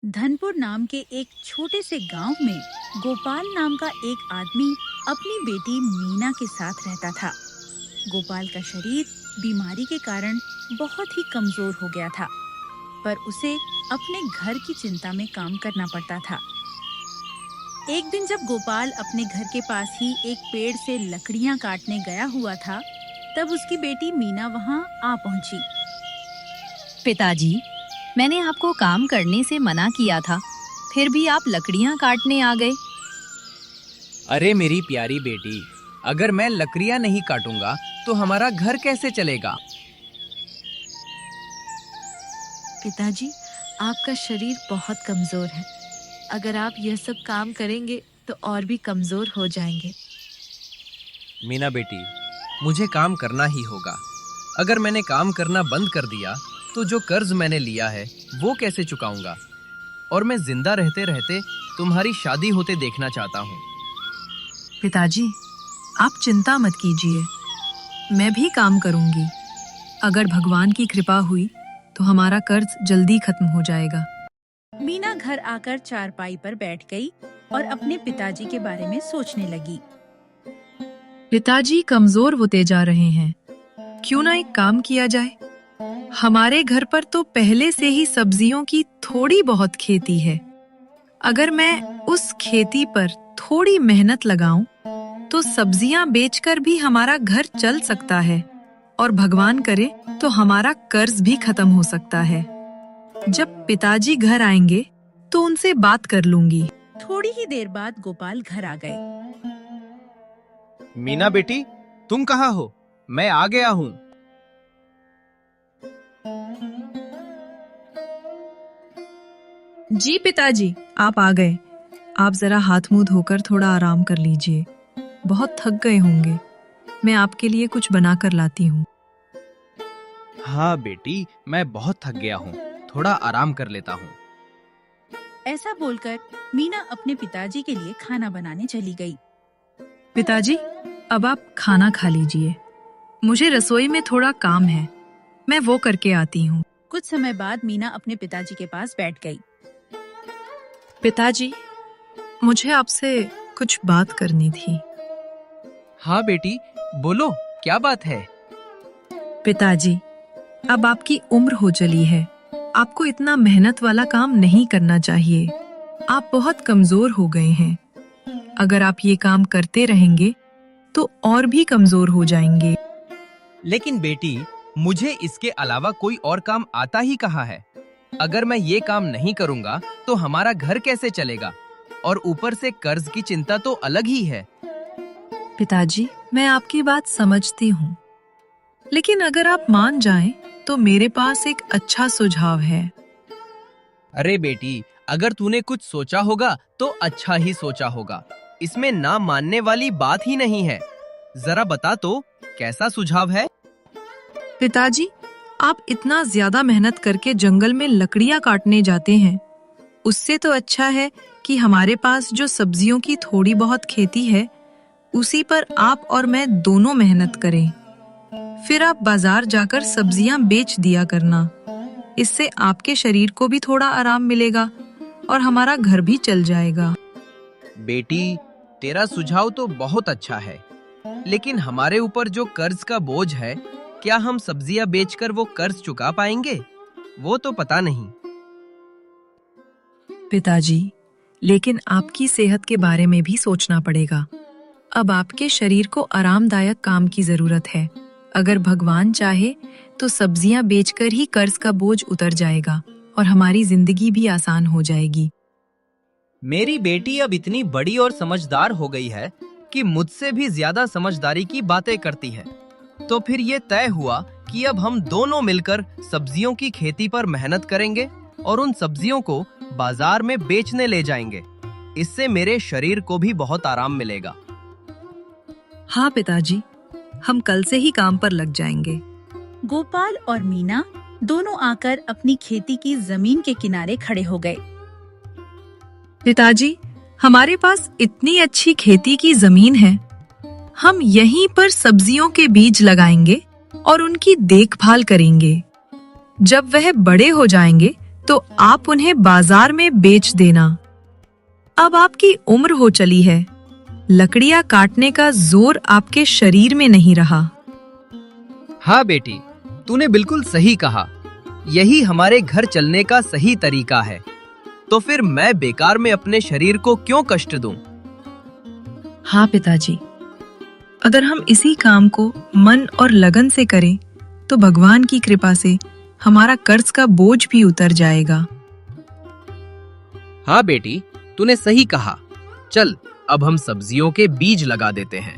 धनपुर नाम के एक छोटे से गांव में गोपाल नाम का एक आदमी अपनी बेटी मीना के साथ रहता था। गोपाल का शरीर बीमारी के कारण बहुत ही कमजोर हो गया था, पर उसे अपने घर की चिंता में काम करना पड़ता था। एक दिन जब गोपाल अपने घर के पास ही एक पेड़ से लकड़ियां काटने गया हुआ था, तब उसकी बेटी मीना वहां आ पहुंची। पिताजी, मैंने आपको काम करने से मना किया था, फिर भी आप लकड़ियां काटने आ गए। अरे मेरी प्यारी बेटी, अगर मैं लकड़ियां नहीं काटूंगा तो हमारा घर कैसे चलेगा? पिताजी, आपका शरीर बहुत कमजोर है। अगर आप यह सब काम करेंगे तो और भी कमजोर हो जाएंगे। मीना बेटी, मुझे काम करना ही होगा। अगर मैंने काम करना बंद कर दिया तो जो कर्ज मैंने लिया है वो कैसे चुकाऊंगा? और मैं जिंदा रहते रहते तुम्हारी शादी होते देखना चाहता हूँ। पिताजी, आप चिंता मत कीजिए, मैं भी काम करूंगी। अगर भगवान की कृपा हुई तो हमारा कर्ज जल्दी खत्म हो जाएगा। मीना घर आकर चारपाई पर बैठ गई और अपने पिताजी के बारे में सोचने लगी। पिताजी कमजोर होते जा रहे हैं, क्यों ना एक काम किया जाए। हमारे घर पर तो पहले से ही सब्जियों की थोड़ी बहुत खेती है। अगर मैं उस खेती पर थोड़ी मेहनत लगाऊं तो सब्जियां बेचकर भी हमारा घर चल सकता है, और भगवान करे तो हमारा कर्ज भी खत्म हो सकता है। जब पिताजी घर आएंगे तो उनसे बात कर लूंगी। थोड़ी ही देर बाद गोपाल घर आ गए। मीना बेटी, तुम कहाँ हो? मैं आ गया हूँ। जी पिताजी, आप आ गए। आप जरा हाथ मुंह धोकर थोड़ा आराम कर लीजिए, बहुत थक गए होंगे। मैं आपके लिए कुछ बना कर लाती हूँ। हाँ बेटी, मैं बहुत थक गया हूँ, थोड़ा आराम कर लेता हूँ। ऐसा बोलकर मीना अपने पिताजी के लिए खाना बनाने चली गई। पिताजी, अब आप खाना खा लीजिए। मुझे रसोई में थोड़ा काम है, मैं वो करके आती हूँ। कुछ समय बाद मीना अपने पिताजी के पास बैठ गई। पिताजी, मुझे आपसे कुछ बात करनी थी। हाँ बेटी, बोलो, क्या बात है? पिताजी, अब आपकी उम्र हो चली है, आपको इतना मेहनत वाला काम नहीं करना चाहिए। आप बहुत कमजोर हो गए हैं। अगर आप ये काम करते रहेंगे तो और भी कमजोर हो जाएंगे। लेकिन बेटी, मुझे इसके अलावा कोई और काम आता ही कहाँ है? अगर मैं ये काम नहीं करूँगा तो हमारा घर कैसे चलेगा? और ऊपर से कर्ज की चिंता तो अलग ही है। पिताजी, मैं आपकी बात समझती हूँ, लेकिन अगर आप मान जाएं तो मेरे पास एक अच्छा सुझाव है। अरे बेटी, अगर तूने कुछ सोचा होगा तो अच्छा ही सोचा होगा। इसमें ना मानने वाली बात ही नहीं है। जरा बता तो, कैसा सुझाव है? पिताजी, आप इतना ज्यादा मेहनत करके जंगल में लकड़ियां काटने जाते हैं, उससे तो अच्छा है कि हमारे पास जो सब्जियों की थोड़ी बहुत खेती है उसी पर आप और मैं दोनों मेहनत करें। फिर आप बाजार जाकर सब्जियां बेच दिया करना। इससे आपके शरीर को भी थोड़ा आराम मिलेगा और हमारा घर भी चल जाएगा। बेटी, तेरा सुझाव तो बहुत अच्छा है, लेकिन हमारे ऊपर जो कर्ज का बोझ है, क्या हम सब्जियां बेचकर वो कर्ज चुका पाएंगे? वो तो पता नहीं। पिताजी, लेकिन आपकी सेहत के बारे में भी सोचना पड़ेगा। अब आपके शरीर को आरामदायक काम की जरूरत है। अगर भगवान चाहे तो सब्जियां बेचकर ही कर्ज का बोझ उतर जाएगा और हमारी जिंदगी भी आसान हो जाएगी। मेरी बेटी अब इतनी बड़ी और समझदार हो गई है कि मुझसे भी ज्यादा समझदारी की बातें करती है। तो फिर ये तय हुआ कि अब हम दोनों मिलकर सब्जियों की खेती पर मेहनत करेंगे और उन सब्जियों को बाजार में बेचने ले जाएंगे। इससे मेरे शरीर को भी बहुत आराम मिलेगा। हाँ पिताजी, हम कल से ही काम पर लग जाएंगे। गोपाल और मीना दोनों आकर अपनी खेती की जमीन के किनारे खड़े हो गए। पिताजी, हमारे पास इतनी अच्छी खेती की जमीन है, हम यहीं पर सब्जियों के बीज लगाएंगे और उनकी देखभाल करेंगे। जब वह बड़े हो जाएंगे तो आप उन्हें बाजार में बेच देना। अब आपकी उम्र हो चली है, लकड़ियां काटने का जोर आपके शरीर में नहीं रहा। हाँ बेटी, तूने बिल्कुल सही कहा। यही हमारे घर चलने का सही तरीका है। तो फिर मैं बेकार में अपने शरीर को क्यों कष्ट दूं? हाँ पिताजी, अगर हम इसी काम को मन और लगन से करें तो भगवान की कृपा से हमारा कर्ज का बोझ भी उतर जाएगा। हाँ बेटी, तूने सही कहा। चल, अब हम सब्जियों के बीज लगा देते हैं।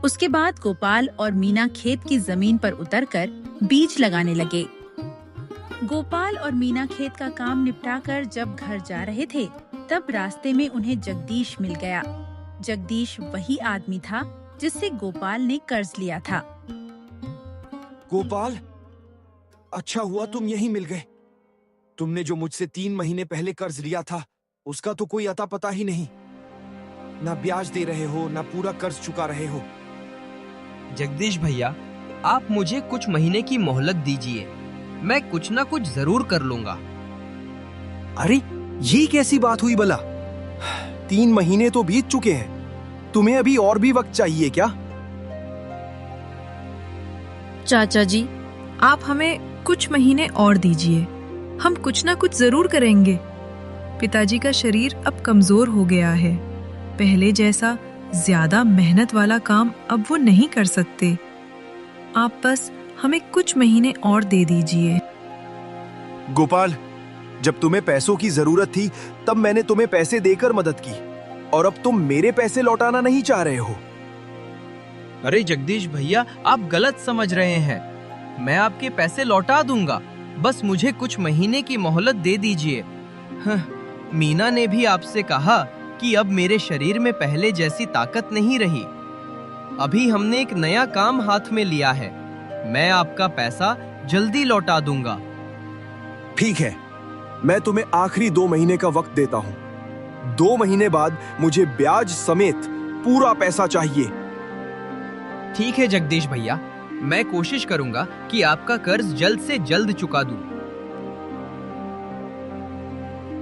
उसके बाद गोपाल और मीना खेत की जमीन पर उतरकर बीज लगाने लगे। गोपाल और मीना खेत का काम निपटाकर जब घर जा रहे थे, तब रास्ते में उन्हें जगदीश मिल गया। जगदीश वही आदमी था जिससे गोपाल ने कर्ज लिया था। गोपाल, अच्छा हुआ तुम यहीं मिल गए। तुमने जो मुझसे 3 महीने पहले कर्ज लिया था, उसका तो कोई अता पता ही नहीं। ना ब्याज दे रहे हो, ना पूरा कर्ज चुका रहे हो। जगदीश भैया, आप मुझे कुछ महीने की मोहलत दीजिए। मैं कुछ ना कुछ जरूर कर लूंगा। अरे, ये कैसी बात हुई भला? 3 महीने तो बीत चुके हैं। तुम्हें अभी और भी वक्त चाहिए क्या? चाचा जी, आप हमें कुछ महीने और दीजिए। हम कुछ ना कुछ जरूर करेंगे। पिताजी का शरीर अब कमजोर हो गया है। पहले जैसा ज्यादा मेहनत वाला काम अब वो नहीं कर सकते। आप बस हमें कुछ महीने और दे दीजिए। गोपाल, जब तुम्हें पैसों की जरूरत थी, तब मैंने तुम्हें पैसे देकर मदद की, और अब तुम मेरे पैसे लौटाना नहीं चाह रहे हो। अरे जगदीश भैया, आप गलत समझ रहे हैं। मैं आपके पैसे लौटा दूंगा, बस मुझे कुछ महीने की मोहलत दे दीजिए। मीना ने भी आपसे कहा कि अब मेरे शरीर में पहले जैसी ताकत नहीं रही। अभी हमने एक नया काम हाथ में लिया है। मैं आपका पैसा जल्दी लौटा दूंगा। ठीक है, मैं तुम्हें आखिरी 2 महीने का वक्त देता हूँ। 2 महीने बाद मुझे ब्याज समेत पूरा पैसा चाहिए। ठीक है जगदीश भैया, मैं कोशिश करूंगा कि आपका कर्ज जल्द से जल्द चुका दूं।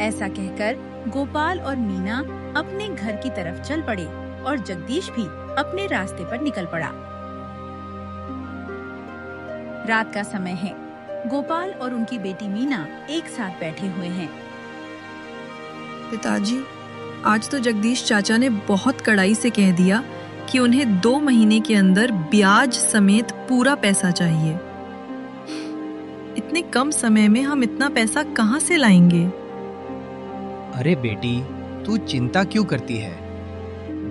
ऐसा कहकर गोपाल और मीना अपने घर की तरफ चल पड़े और जगदीश भी अपने रास्ते पर निकल पड़ा। रात का समय है। गोपाल और उनकी बेटी मीना एक साथ बैठे हुए हैं। पिताजी, आज तो जगदीश चाचा ने बहुत कड़ाई से कह दिया कि उन्हें 2 महीने के अंदर ब्याज समेत पूरा पैसा चाहिए। इतने कम समय में हम इतना पैसा कहाँ से लाएंगे? अरे बेटी, तू चिंता क्यों करती है?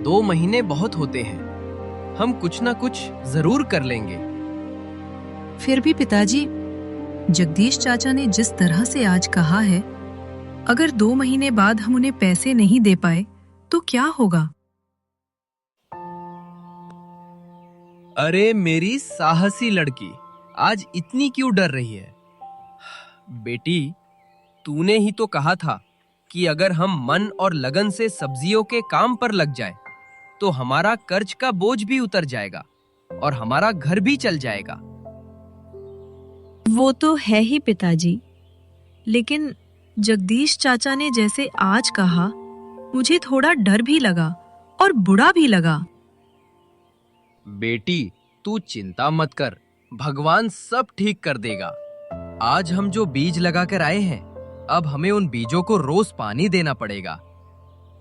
2 महीने बहुत होते हैं। हम कुछ ना कुछ जरूर कर लेंगे। फिर भी पिताजी, जगदीश चाचा ने जिस तरह से आज कहा है, अगर 2 महीने बाद हम उन्हें पैसे नहीं दे पाए तो क्या होगा? अरे मेरी साहसी लड़की, आज इतनी क्यों डर रही है? बेटी, तूने ही तो कहा था कि अगर हम मन और लगन से सब्जियों के काम पर लग जाए तो हमारा कर्ज का बोझ भी उतर जाएगा और हमारा घर भी चल जाएगा। वो तो है ही पिताजी, लेकिन जगदीश चाचा ने जैसे आज कहा, मुझे थोड़ा डर भी लगा और बुरा भी लगा। बेटी, तू चिंता मत कर, भगवान सब ठीक कर देगा। आज हम जो बीज लगाकर आए हैं, अब हमें उन बीजों को रोज पानी देना पड़ेगा।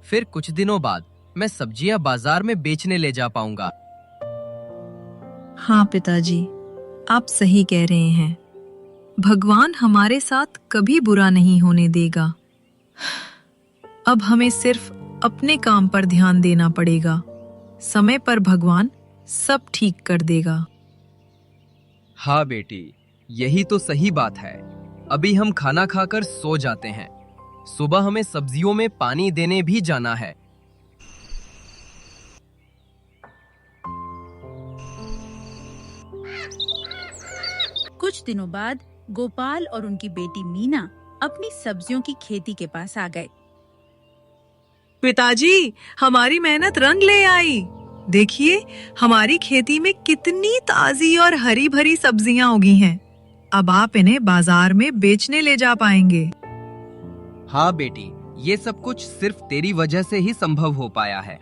फिर कुछ दिनों बाद मैं सब्जियां बाजार में बेचने ले जा पाऊंगा। हाँ पिताजी, आप सही कह रहे हैं। भगवान हमारे साथ कभी बुरा नहीं होने देगा। अब हमें सिर्फ अपने काम पर ध्यान देना पड़ेगा। समय पर भगवान सब ठीक कर देगा। हाँ बेटी, यही तो सही बात है। अभी हम खाना खाकर सो जाते हैं। सुबह हमें सब्जियों में पानी देने भी जाना है। कुछ दिनों बाद गोपाल और उनकी बेटी मीना अपनी सब्जियों की खेती के पास आ गए। पिताजी, हमारी मेहनत रंग ले आई। देखिए, हमारी खेती में कितनी ताजी और हरी भरी सब्जियां उगी हैं। अब आप इन्हें बाजार में बेचने ले जा पाएंगे। हाँ बेटी, ये सब कुछ सिर्फ तेरी वजह से ही संभव हो पाया है।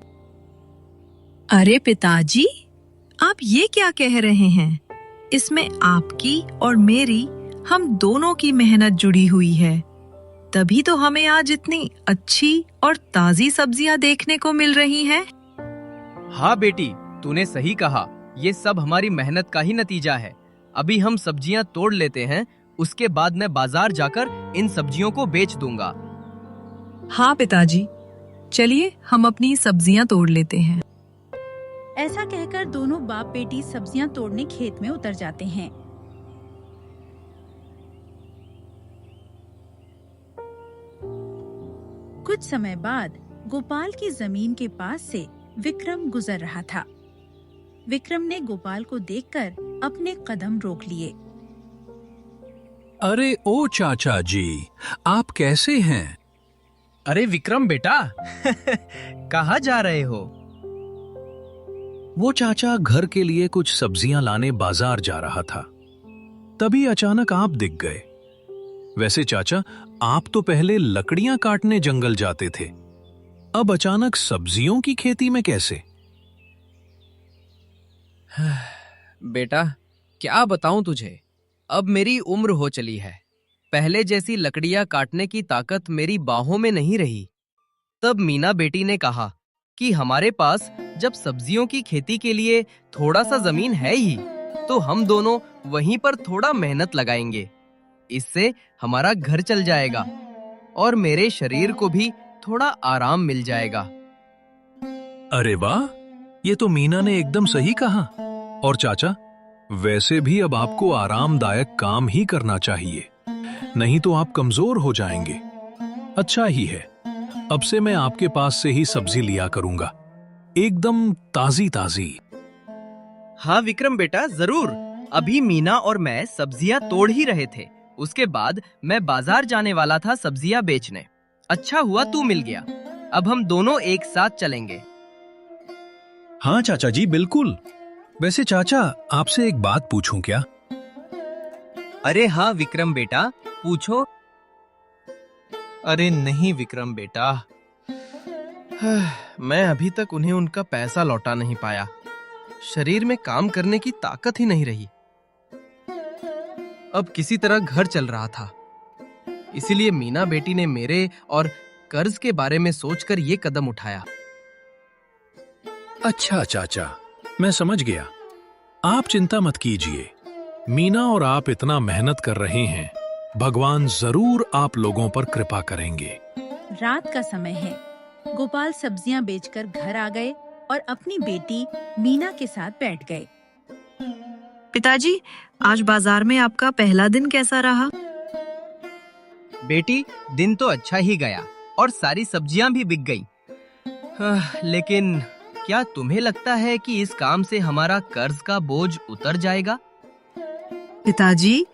अरे पिताजी, आप ये क्या कह रहे हैं? इसमें आपकी और मेरी, हम दोनों की मेहनत जुड़ी हुई है। तभी तो हमें आज इतनी अच्छी और ताजी सब्जियां देखने को मिल रही हैं। हाँ बेटी, तूने सही कहा। ये सब हमारी मेहनत का ही नतीजा है। अभी हम सब्जियां तोड़ लेते हैं, उसके बाद मैं बाजार जाकर इन सब्जियों को बेच दूंगा। हाँ पिताजी, चलिए हम अपनी सब्जियां तोड़ लेते हैं। ऐसा कहकर दोनों बाप बेटी सब्जियां तोड़ने खेत में उतर जाते हैं। कुछ समय बाद गोपाल की जमीन के पास से विक्रम गुजर रहा था। विक्रम ने गोपाल को देखकर अपने कदम रोक लिए। अरे ओ चाचा जी, आप कैसे हैं? अरे विक्रम बेटा, कहाँ जा रहे हो? वो चाचा घर के लिए कुछ सब्जियां लाने बाजार जा रहा था। तभी अचानक आप दिख गए। वैसे चाचा, आप तो पहले लकड़ियां काटने जंगल जाते थे, अब अचानक सब्जियों की खेती में कैसे? बेटा, क्या बताऊं तुझे, अब मेरी उम्र हो चली है। पहले जैसी लकड़ियां काटने की ताकत मेरी बाहों में नहीं रही। तब मीना बेटी ने कहा कि हमारे पास जब सब्जियों की खेती के लिए थोड़ा सा जमीन है ही, तो हम दोनों वहीं पर थोड़ा मेहनत लगाएंगे। इससे हमारा घर चल जाएगा और मेरे शरीर को भी थोड़ा आराम मिल जाएगा। अरे वाह, ये तो मीना ने एकदम सही कहा। और चाचा, वैसे भी अब आपको आरामदायक काम ही करना चाहिए, नहीं तो आप कमजोर हो जाएंगे। अच्छा ही है, अब से मैं आपके पास से ही सब्जी लिया करूंगा, एकदम ताजी ताजी। हाँ विक्रम बेटा, जरूर। अभी मीना और मैं सब्जियां तोड़ ही रहे थे। उसके बाद मैं बाजार जाने वाला था सब्जियां बेचने। अच्छा हुआ तू मिल गया। अब हम दोनों एक साथ चलेंगे। हाँ चाचा जी, बिल्कुल। वैसे चाचा, आपसे एक बात पूछूं क्या? अरे हाँ विक्रम बेटा, पूछो। अरे नहीं विक्रम बेटा, मैं अभी तक उन्हें उनका पैसा लौटा नहीं पाया। शरीर में काम करने की ताकत ही नहीं रही। अब किसी तरह घर चल रहा था, इसीलिए मीना बेटी ने मेरे और कर्ज के बारे में सोचकर ये कदम उठाया। अच्छा चाचा, मैं समझ गया। आप चिंता मत कीजिए। मीना और आप इतना मेहनत कर रहे हैं, भगवान जरूर आप लोगों पर कृपा करेंगे। रात का समय है। गोपाल सब्जियां बेचकर घर आ गए और अपनी बेटी मीना के साथ बैठ गए। पिताजी, आज बाजार में आपका पहला दिन कैसा रहा? बेटी, दिन तो अच्छा ही गया और सारी सब्जियां भी बिक गईं। लेकिन क्या तुम्हें लगता है कि इस काम से हमारा कर्ज का बोझ उतर जाएगा? पिताजी,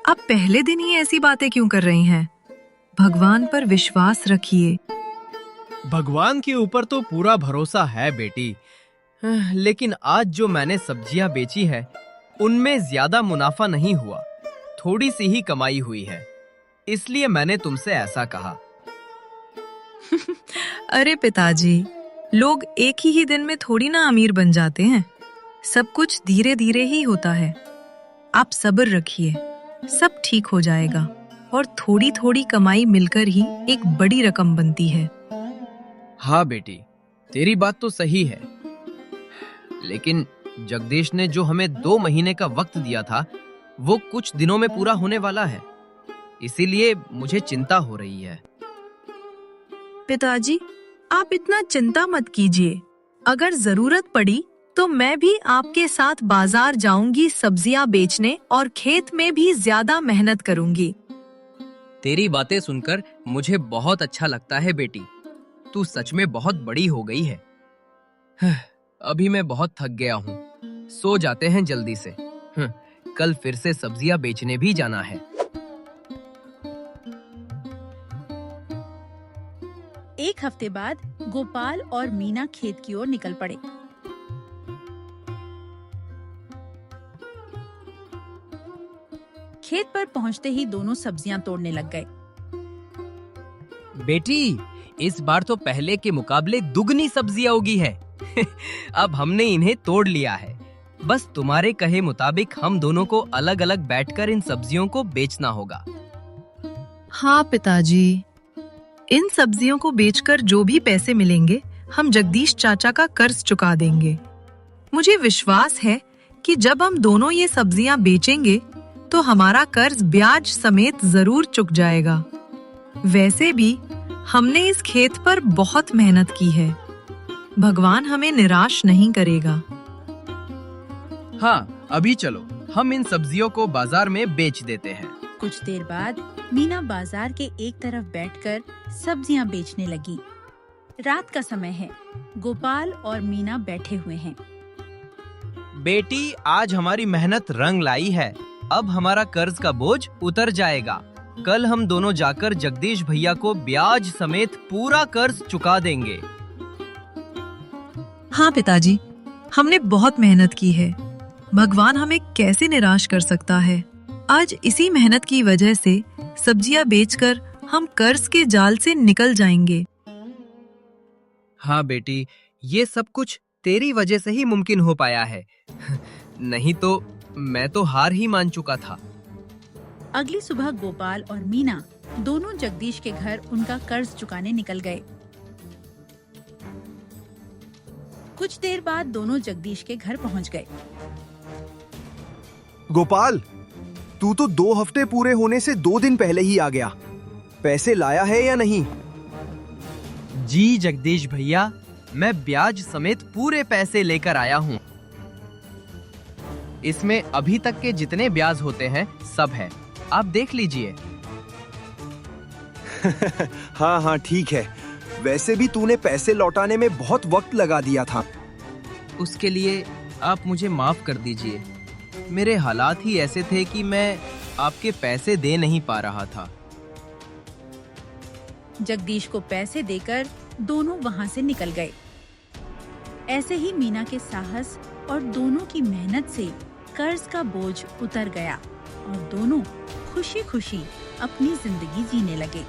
आप पहले दिन ही ऐसी बातें क्यों कर रही हैं? भगवान पर विश्वास रखिए। भगवान के ऊपर तो पूरा भरोसा है बेटी, लेकिन आज जो मैंने सब्जियां बेची है, उनमें ज्यादा मुनाफा नहीं हुआ। थोड़ी सी ही कमाई हुई है, इसलिए मैंने तुमसे ऐसा कहा। अरे पिताजी, लोग एक ही दिन में थोड़ी ना अमीर बन जाते हैं। सब कुछ धीरे धीरे ही होता है। आप सब्र रखिए, सब ठीक हो जाएगा और थोड़ी थोड़ी कमाई मिलकर ही एक बड़ी रकम बनती है। हाँ बेटी, तेरी बात तो सही है, लेकिन जगदीश ने जो हमें 2 महीने का वक्त दिया था, वो कुछ दिनों में पूरा होने वाला है। इसीलिए मुझे चिंता हो रही है। पिताजी, आप इतना चिंता मत कीजिए। अगर जरूरत पड़ी तो मैं भी आपके साथ बाजार जाऊंगी सब्जियां बेचने और खेत में भी ज्यादा मेहनत करूंगी। तेरी बातें सुनकर मुझे बहुत अच्छा लगता है बेटी। तू सच में बहुत बड़ी हो गई है। अभी मैं बहुत थक गया हूँ। सो जाते हैं जल्दी से। कल फिर से सब्जियां बेचने भी जाना है। एक हफ्ते बाद गोपाल और मीना खेत की ओर निकल पड़े। खेत पर पहुंचते ही दोनों सब्जियां तोड़ने लग गए। बेटी, इस बार तो पहले के मुकाबले दुगनी सब्जियां उगी है। अब हमने इन्हें तोड़ लिया है। बस तुम्हारे कहे मुताबिक हम दोनों को अलग अलग बैठकर इन सब्जियों को बेचना होगा। हाँ पिताजी, इन सब्जियों को बेचकर जो भी पैसे मिलेंगे हम जगदीश चाचा का कर्ज चुका देंगे। मुझे विश्वास है कि जब हम दोनों ये सब्जियां बेचेंगे तो हमारा कर्ज ब्याज समेत जरूर चुक जाएगा। वैसे भी हमने इस खेत पर बहुत मेहनत की है। भगवान हमें निराश नहीं करेगा। हाँ, अभी चलो हम इन सब्जियों को बाजार में बेच देते हैं। कुछ देर बाद मीना बाजार के एक तरफ बैठकर सब्जियां बेचने लगी। रात का समय है। गोपाल और मीना बैठे हुए हैं। बेटी, आज हमारी मेहनत रंग लाई है। अब हमारा कर्ज का बोझ उतर जाएगा। कल हम दोनों जाकर जगदीश भैया को ब्याज समेत पूरा कर्ज चुका देंगे। हाँ पिताजी, हमने बहुत मेहनत की है। भगवान हमें कैसे निराश कर सकता है। आज इसी मेहनत की वजह से सब्जियां बेचकर हम कर्ज के जाल से निकल जाएंगे। हाँ बेटी, ये सब कुछ तेरी वजह से ही मुमकिन हो पाया है। नहीं तो मैं तो हार ही मान चुका था। अगली सुबह गोपाल और मीना दोनों जगदीश के घर उनका कर्ज चुकाने निकल गए। कुछ देर बाद दोनों जगदीश के घर पहुंच गए। गोपाल, तू तो 2 हफ्ते पूरे होने से 2 दिन पहले ही आ गया। पैसे लाया है या नहीं? जी जगदीश भैया, मैं ब्याज समेत पूरे पैसे लेकर आया हूँ। इसमें अभी तक के जितने ब्याज होते हैं सब है, आप देख लीजिए। हाँ हाँ ठीक है। वैसे भी तूने पैसे लौटाने में बहुत वक्त लगा दिया था। उसके लिए आप मुझे माफ कर दीजिए। मेरे हालात ही ऐसे थे कि मैं आपके पैसे दे नहीं पा रहा था। जगदीश को पैसे देकर दोनों वहां से निकल गए। ऐसे ही मीना के साहस और दोनों की मेहनत से कर्ज का बोझ उतर गया और दोनों खुशी खुशी अपनी जिंदगी जीने लगे।